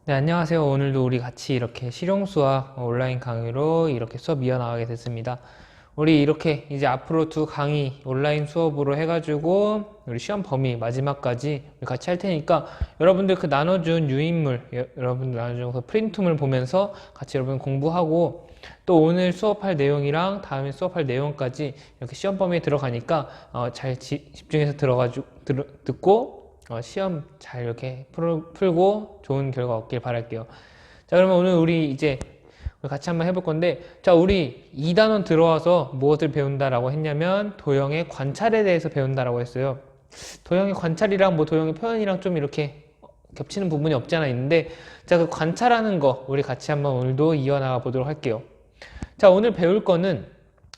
네, 안녕하세요. 오늘도 우리 같이 이렇게 실용수학 온라인 강의로 이렇게 수업 이어나가게 됐습니다. 우리 이렇게 이제 앞으로 두 강의 온라인 수업으로 해가지고 우리 시험 범위 마지막까지 우리 같이 할 테니까 여러분들 그 나눠준 유인물, 여러분들 나눠준 그 프린트물 보면서 같이 여러분 공부하고 또 오늘 수업할 내용이랑 다음에 수업할 내용까지 이렇게 시험 범위에 들어가니까 잘 집중해서 듣고 시험 잘 이렇게 풀고 좋은 결과 얻길 바랄게요. 자, 그러면 오늘 우리 이제 같이 한번 해볼 건데, 자, 우리 2단원 들어와서 무엇을 배운다라고 했냐면 도형의 관찰에 대해서 배운다라고 했어요. 도형의 관찰이랑 도형의 표현이랑 좀 이렇게 겹치는 부분이 없지 않아 있는데, 자, 그 관찰하는 거 우리 같이 한번 오늘도 이어나가 보도록 할게요. 자, 오늘 배울 거는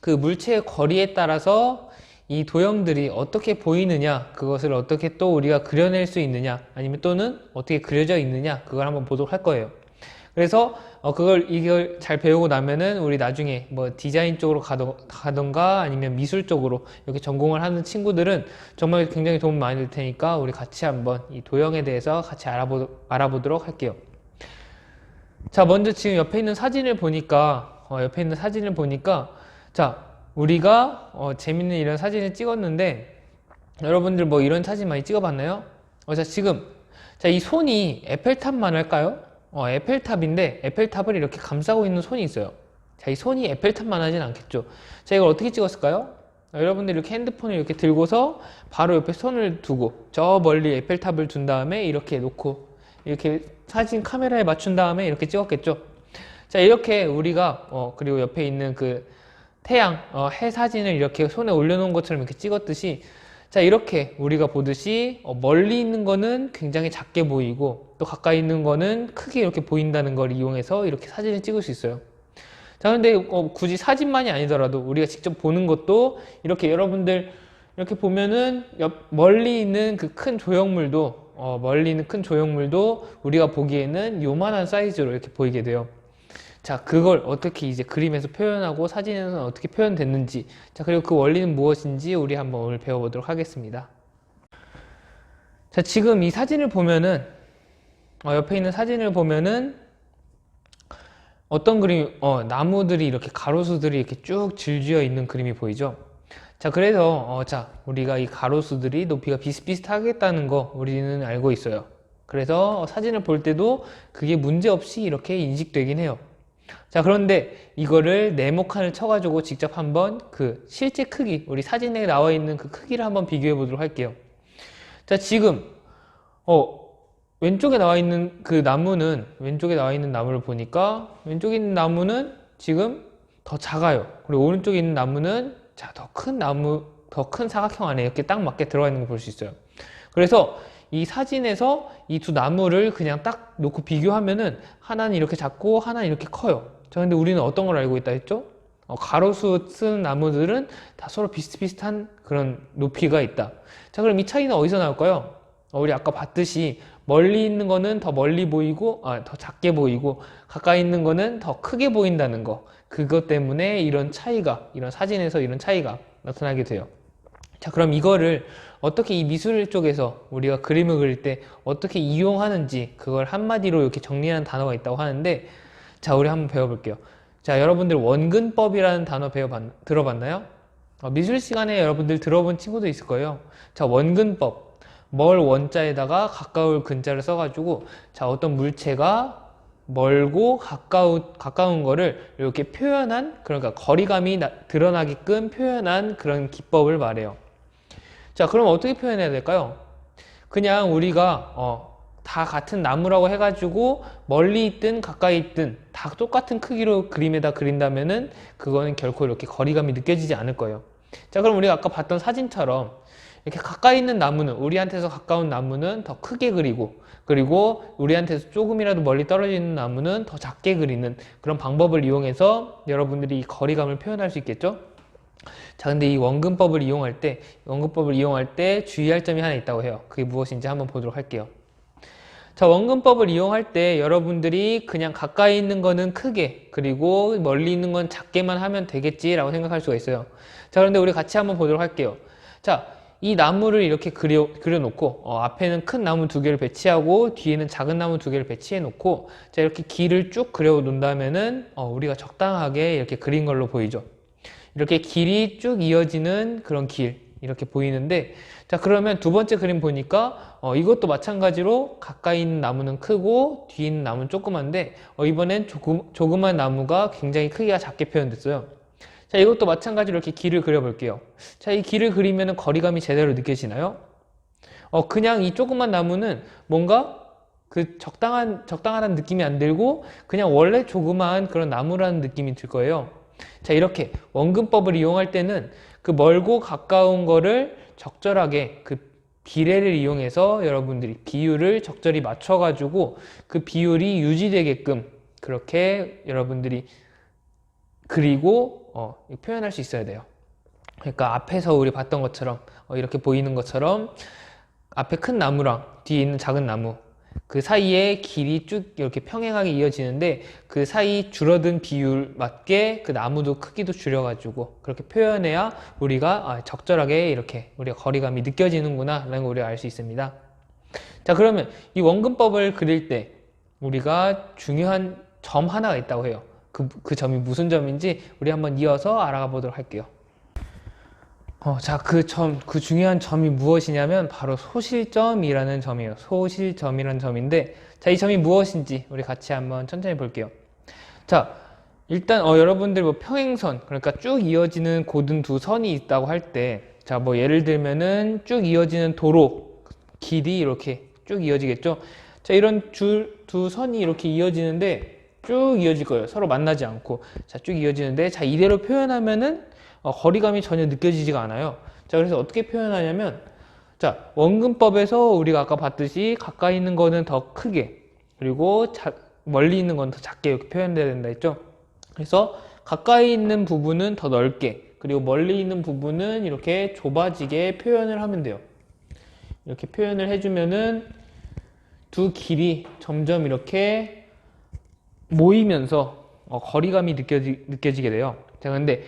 그 물체의 거리에 따라서 이 도형들이 어떻게 보이느냐, 그것을 어떻게 또 우리가 그려낼 수 있느냐, 아니면 또는 어떻게 그려져 있느냐, 그걸 한번 보도록 할 거예요. 그래서 이걸 잘 배우고 나면은 우리 나중에 디자인 쪽으로 가던가 아니면 미술 쪽으로 이렇게 전공을 하는 친구들은 정말 굉장히 도움 많이 될 테니까 우리 같이 한번 이 도형에 대해서 같이 알아보도록 할게요. 자, 먼저 지금 옆에 있는 사진을 보니까 자, 우리가 재밌는 이런 사진을 찍었는데 여러분들 이런 사진 많이 찍어봤나요? 자, 지금 이 손이 에펠탑만 할까요? 에펠탑인데 에펠탑을 이렇게 감싸고 있는 손이 있어요. 자, 이 손이 에펠탑만 하진 않겠죠. 자, 이걸 어떻게 찍었을까요? 여러분들 이렇게 핸드폰을 이렇게 들고서 바로 옆에 손을 두고 저 멀리 에펠탑을 둔 다음에 이렇게 놓고 이렇게 사진 카메라에 맞춘 다음에 이렇게 찍었겠죠. 자, 이렇게 우리가 그리고 옆에 있는 그 태양, 해 사진을 이렇게 손에 올려놓은 것처럼 이렇게 찍었듯이, 자, 이렇게 우리가 보듯이 멀리 있는 거는 굉장히 작게 보이고 또 가까이 있는 거는 크게 이렇게 보인다는 걸 이용해서 이렇게 사진을 찍을 수 있어요. 자, 근데 굳이 사진만이 아니더라도 우리가 직접 보는 것도 이렇게 여러분들 이렇게 보면은 멀리 있는 그 큰 조형물도 우리가 보기에는 요만한 사이즈로 이렇게 보이게 돼요. 자, 그걸 어떻게 이제 그림에서 표현하고 사진에서는 어떻게 표현됐는지, 자, 그리고 그 원리는 무엇인지 우리 한번 오늘 배워보도록 하겠습니다. 자, 지금 이 사진을 보면은 옆에 있는 사진을 보면은 어떤 그림, 나무들이 이렇게 가로수들이 이렇게 쭉 질주어 있는 그림이 보이죠? 자, 그래서 자, 우리가 이 가로수들이 높이가 비슷비슷하겠다는 거 우리는 알고 있어요. 그래서 사진을 볼 때도 그게 문제없이 이렇게 인식되긴 해요. 자, 그런데 이거를 네모칸을 쳐가지고 직접 한번 그 실제 크기, 우리 사진에 나와 있는 그 크기를 한번 비교해 보도록 할게요. 자, 지금 왼쪽에 나와 있는 나무를 보니까 왼쪽에 있는 나무는 지금 더 작아요. 그리고 오른쪽에 있는 나무는 자, 더 큰 사각형 안에 이렇게 딱 맞게 들어가 있는 걸 볼 수 있어요. 그래서 이 사진에서 이 두 나무를 그냥 딱 놓고 비교하면은 하나는 이렇게 작고 하나는 이렇게 커요. 자, 근데 우리는 어떤 걸 알고 있다 했죠? 가로수 쓴 나무들은 다 서로 비슷비슷한 그런 높이가 있다. 자, 그럼 이 차이는 어디서 나올까요? 우리 아까 봤듯이 멀리 있는 거는 더 멀리 보이고, 더 작게 보이고, 가까이 있는 거는 더 크게 보인다는 거. 그것 때문에 이런 사진에서 이런 차이가 나타나게 돼요. 자, 그럼 이거를 어떻게 이 미술 쪽에서 우리가 그림을 그릴 때 어떻게 이용하는지 그걸 한마디로 이렇게 정리하는 단어가 있다고 하는데, 자, 우리 한번 배워볼게요. 자, 여러분들 원근법이라는 단어 들어봤나요? 미술 시간에 여러분들 들어본 친구도 있을 거예요. 자, 원근법. 멀 원자에다가 가까울 근자를 써가지고, 자, 어떤 물체가 멀고 가까운 거를 이렇게 그러니까 거리감이 드러나게끔 표현한 그런 기법을 말해요. 자, 그럼 어떻게 표현해야 될까요? 그냥 우리가 다 같은 나무라고 해가지고 멀리 있든 가까이 있든 다 똑같은 크기로 그림에다 그린다면은 그거는 결코 이렇게 거리감이 느껴지지 않을 거예요. 자, 그럼 우리가 아까 봤던 사진처럼 이렇게 가까이 있는 나무는, 우리한테서 가까운 나무는 더 크게 그리고 우리한테서 조금이라도 멀리 떨어져 있는 나무는 더 작게 그리는 그런 방법을 이용해서 여러분들이 이 거리감을 표현할 수 있겠죠? 자, 근데 이 원근법을 이용할 때 주의할 점이 하나 있다고 해요. 그게 무엇인지 한번 보도록 할게요. 자, 원근법을 이용할 때 여러분들이 그냥 가까이 있는 거는 크게, 그리고 멀리 있는 건 작게만 하면 되겠지라고 생각할 수가 있어요. 자, 그런데 우리 같이 한번 보도록 할게요. 자, 이 나무를 이렇게 그려놓고 앞에는 큰 나무 두 개를 배치하고 뒤에는 작은 나무 두 개를 배치해 놓고 자 이렇게 길을 쭉 그려 놓는다면은 우리가 적당하게 이렇게 그린 걸로 보이죠. 이렇게 길이 쭉 이어지는 그런 길 이렇게 보이는데 자 그러면 두 번째 그림 보니까 이것도 마찬가지로 가까이 있는 나무는 크고 뒤에 있는 나무는 조그만데 이번엔 조그만 나무가 굉장히 크기가 작게 표현됐어요. 자 이것도 마찬가지로 이렇게 길을 그려 볼게요. 자 이 길을 그리면 거리감이 제대로 느껴지나요? 그냥 이 조그만 나무는 뭔가 그 적당하다는 느낌이 안 들고 그냥 원래 조그마한 그런 나무라는 느낌이 들 거예요. 자 이렇게 원근법을 이용할 때는 그 멀고 가까운 거를 적절하게 그 비례를 이용해서 여러분들이 비율을 적절히 맞춰 가지고 그 비율이 유지되게끔 그렇게 여러분들이 그리고 표현할 수 있어야 돼요. 그러니까 앞에서 우리 봤던 것처럼 이렇게 보이는 것처럼 앞에 큰 나무랑 뒤에 있는 작은 나무 그 사이에 길이 쭉 이렇게 평행하게 이어지는데 그 사이 줄어든 비율 맞게 그 나무도 크기도 줄여가지고 그렇게 표현해야 우리가 적절하게 이렇게 우리가 거리감이 느껴지는구나 라는 걸 우리가 알 수 있습니다. 자 그러면 이 원근법을 그릴 때 우리가 중요한 점 하나가 있다고 해요. 그 점이 무슨 점인지 우리 한번 이어서 알아가 보도록 할게요. 자, 그 중요한 점이 무엇이냐면 바로 소실점이라는 점이에요. 소실점이라는 점인데, 자, 이 점이 무엇인지 우리 같이 한번 천천히 볼게요. 자, 일단 여러분들 뭐 평행선, 그러니까 쭉 이어지는 고든 두 선이 있다고 할 때, 자, 뭐 예를 들면은 쭉 이어지는 도로 길이 이렇게 쭉 이어지겠죠. 자, 이런 두 선이 이렇게 이어지는데 쭉 이어질 거예요. 서로 만나지 않고. 자, 쭉 이어지는데, 자, 이대로 표현하면은 거리감이 전혀 느껴지지가 않아요. 자, 그래서 어떻게 표현하냐면, 자, 원근법에서 우리가 아까 봤듯이 가까이 있는 거는 더 크게, 그리고 멀리 있는 건 더 작게 이렇게 표현돼야 된다 했죠. 그래서 가까이 있는 부분은 더 넓게, 그리고 멀리 있는 부분은 이렇게 좁아지게 표현을 하면 돼요. 이렇게 표현을 해주면은 두 길이 점점 이렇게 모이면서 거리감이 느껴지게 돼요. 자, 근데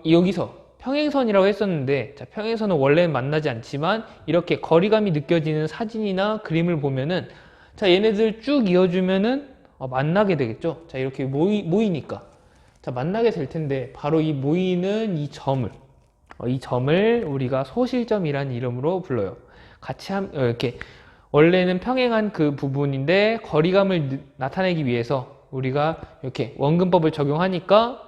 여기서 평행선이라고 했었는데, 자, 평행선은 원래는 만나지 않지만, 이렇게 거리감이 느껴지는 사진이나 그림을 보면은, 자, 얘네들 쭉 이어주면은, 만나게 되겠죠? 자, 이렇게 모이니까. 자, 만나게 될 텐데, 바로 이 모이는 이 점을 우리가 소실점이라는 이름으로 불러요. 같이 이렇게, 원래는 평행한 그 부분인데, 거리감을 나타내기 위해서 우리가 이렇게 원근법을 적용하니까,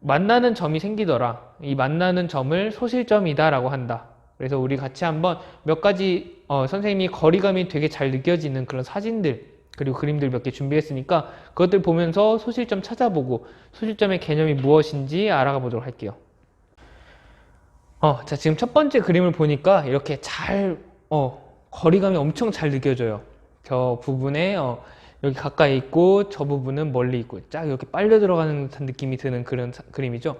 만나는 점이 생기더라. 이 만나는 점을 소실점이다 라고 한다. 그래서 우리 같이 한번 몇 가지 선생님이 거리감이 되게 잘 느껴지는 그런 사진들 그리고 그림들 몇 개 준비했으니까 그것들 보면서 소실점 찾아보고 소실점의 개념이 무엇인지 알아가 보도록 할게요. 자, 지금 첫 번째 그림을 보니까 이렇게 거리감이 엄청 잘 느껴져요. 저 부분에 여기 가까이 있고 저 부분은 멀리 있고 쫙 이렇게 빨려 들어가는 듯한 느낌이 드는 그런 그림이죠.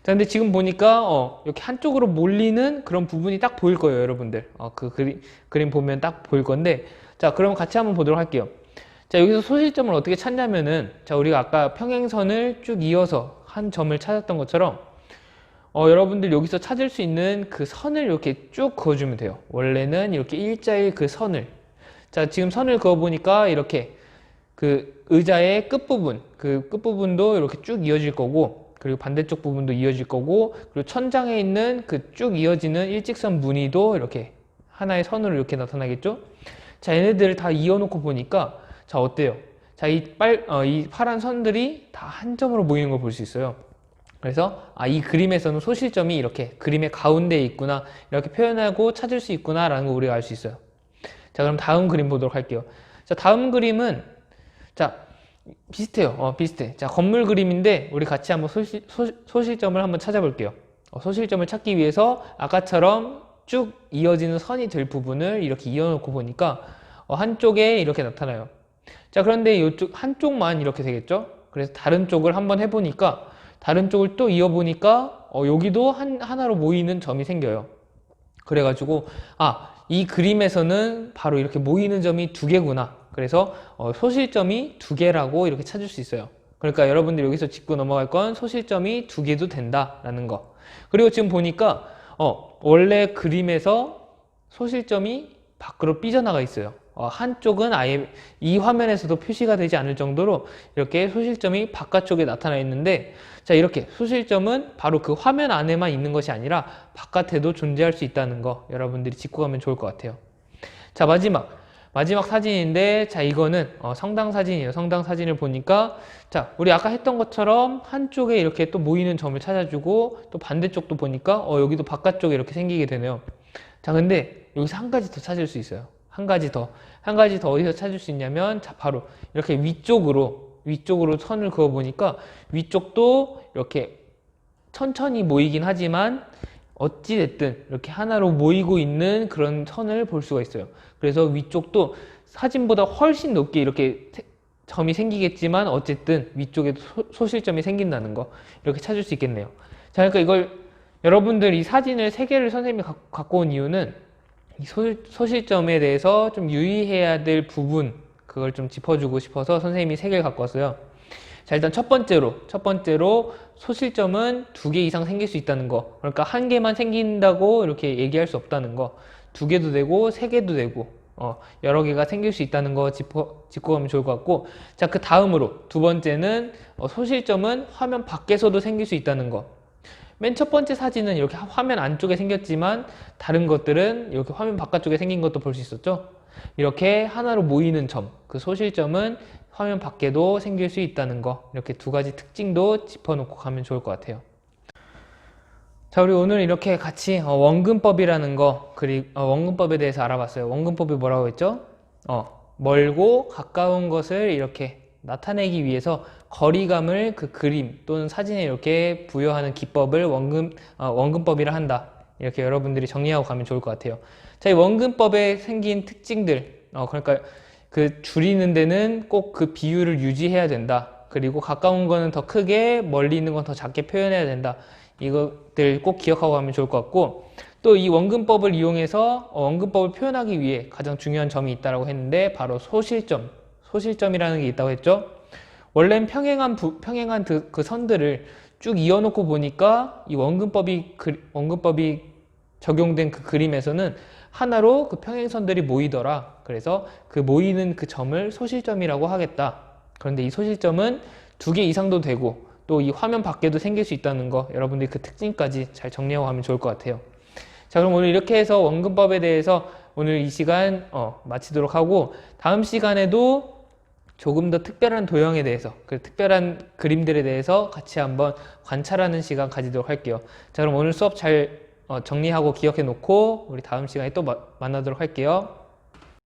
자, 근데 지금 보니까 이렇게 한쪽으로 몰리는 그런 부분이 딱 보일 거예요, 여러분들. 그림 보면 딱 보일 건데, 자, 그럼 같이 한번 보도록 할게요. 자, 여기서 소실점을 어떻게 찾냐면은, 자, 우리가 아까 평행선을 쭉 이어서 한 점을 찾았던 것처럼 여러분들 여기서 찾을 수 있는 그 선을 이렇게 쭉 그어주면 돼요. 원래는 이렇게 일자일 그 선을. 자, 지금 선을 그어보니까 이렇게 그 의자의 끝부분, 그 끝부분도 이렇게 쭉 이어질 거고, 그리고 반대쪽 부분도 이어질 거고, 그리고 천장에 있는 그 쭉 이어지는 일직선 무늬도 이렇게 하나의 선으로 이렇게 나타나겠죠? 자, 얘네들을 다 이어놓고 보니까, 자, 어때요? 자, 이 파란 선들이 다 한 점으로 모이는 걸 볼 수 있어요. 그래서, 이 그림에서는 소실점이 이렇게 그림의 가운데에 있구나, 이렇게 표현하고 찾을 수 있구나라는 걸 우리가 알 수 있어요. 자, 그럼 다음 그림 보도록 할게요. 자, 다음 그림은 자, 비슷해요. 비슷해. 자, 건물 그림인데 우리 같이 한번 소실점을 한번 찾아볼게요. 소실점을 찾기 위해서 아까처럼 쭉 이어지는 선이 될 부분을 이렇게 이어놓고 보니까 한쪽에 이렇게 나타나요. 자, 그런데 이쪽 한쪽만 이렇게 되겠죠? 그래서 다른 쪽을 한번 해보니까 다른 쪽을 또 이어보니까 여기도 하나로 모이는 점이 생겨요. 그래가지고 이 그림에서는 바로 이렇게 모이는 점이 두 개구나. 그래서 소실점이 두 개라고 이렇게 찾을 수 있어요. 그러니까 여러분들 여기서 짚고 넘어갈 건 소실점이 두 개도 된다라는 거. 그리고 지금 보니까 원래 그림에서 소실점이 밖으로 삐져나가 있어요. 한쪽은 아예 이 화면에서도 표시가 되지 않을 정도로 이렇게 소실점이 바깥쪽에 나타나 있는데, 자, 이렇게 소실점은 바로 그 화면 안에만 있는 것이 아니라 바깥에도 존재할 수 있다는 거 여러분들이 짚고 가면 좋을 것 같아요. 자, 마지막 사진인데, 자, 이거는 성당 사진이에요. 성당 사진을 보니까, 자, 우리 아까 했던 것처럼 한쪽에 이렇게 또 모이는 점을 찾아주고, 또 반대쪽도 보니까 여기도 바깥쪽에 이렇게 생기게 되네요. 자, 근데 여기서 한 가지 더 찾을 수 있어요. 한 가지 더 어디서 찾을 수 있냐면, 자, 바로 이렇게 위쪽으로 선을 그어 보니까 위쪽도 이렇게 천천히 모이긴 하지만 어찌됐든 이렇게 하나로 모이고 있는 그런 선을 볼 수가 있어요. 그래서 위쪽도 사진보다 훨씬 높게 이렇게 점이 생기겠지만 어쨌든 위쪽에도 소실점이 생긴다는 거 이렇게 찾을 수 있겠네요. 자, 그러니까 이걸 여러분들 이 사진을 3개를 선생님이 갖고 온 이유는 이 소실점에 대해서 좀 유의해야 될 부분, 그걸 좀 짚어주고 싶어서 선생님이 3개를 갖고 왔어요. 자, 일단 첫 번째로 소실점은 2개 이상 생길 수 있다는 거. 그러니까 1개만 생긴다고 이렇게 얘기할 수 없다는 거. 2개도 되고 3개도 되고 여러 개가 생길 수 있다는 거 짚고 가면 좋을 것 같고, 자, 그 다음으로 두 번째는 소실점은 화면 밖에서도 생길 수 있다는 거. 맨 첫 번째 사진은 이렇게 화면 안쪽에 생겼지만 다른 것들은 이렇게 화면 바깥쪽에 생긴 것도 볼 수 있었죠. 이렇게 하나로 모이는 점, 그 소실점은 화면 밖에도 생길 수 있다는 거, 이렇게 2가지 특징도 짚어놓고 가면 좋을 것 같아요. 자, 우리 오늘 이렇게 같이 원근법이라는 거, 그리고 원근법에 대해서 알아봤어요. 원근법이 뭐라고 했죠? 멀고 가까운 것을 이렇게 나타내기 위해서 거리감을 그 그림 또는 사진에 이렇게 부여하는 기법을 원근법이라 한다. 이렇게 여러분들이 정리하고 가면 좋을 것 같아요. 자, 이 원근법에 생긴 특징들, 그러니까 그 줄이는 데는 꼭 그 비율을 유지해야 된다. 그리고 가까운 거는 더 크게, 멀리 있는 건 더 작게 표현해야 된다. 이것들 꼭 기억하고 가면 좋을 것 같고, 또 이 원근법을 이용해서 원근법을 표현하기 위해 가장 중요한 점이 있다고 했는데, 바로 소실점이라는 게 있다고 했죠. 원래는 평행한 그 선들을 쭉 이어놓고 보니까 이 원근법이 적용된 그 그림에서는 하나로 그 평행선들이 모이더라. 그래서 그 모이는 그 점을 소실점이라고 하겠다. 그런데 이 소실점은 2개 이상도 되고 또 이 화면 밖에도 생길 수 있다는 거, 여러분들이 그 특징까지 잘 정리하고 가면 좋을 것 같아요. 자, 그럼 오늘 이렇게 해서 원근법에 대해서 오늘 이 시간 마치도록 하고, 다음 시간에도 조금 더 특별한 도형에 대해서, 그 특별한 그림들에 대해서 같이 한번 관찰하는 시간 가지도록 할게요. 자, 그럼 오늘 수업 잘 정리하고 기억해 놓고 우리 다음 시간에 또 만나도록 할게요.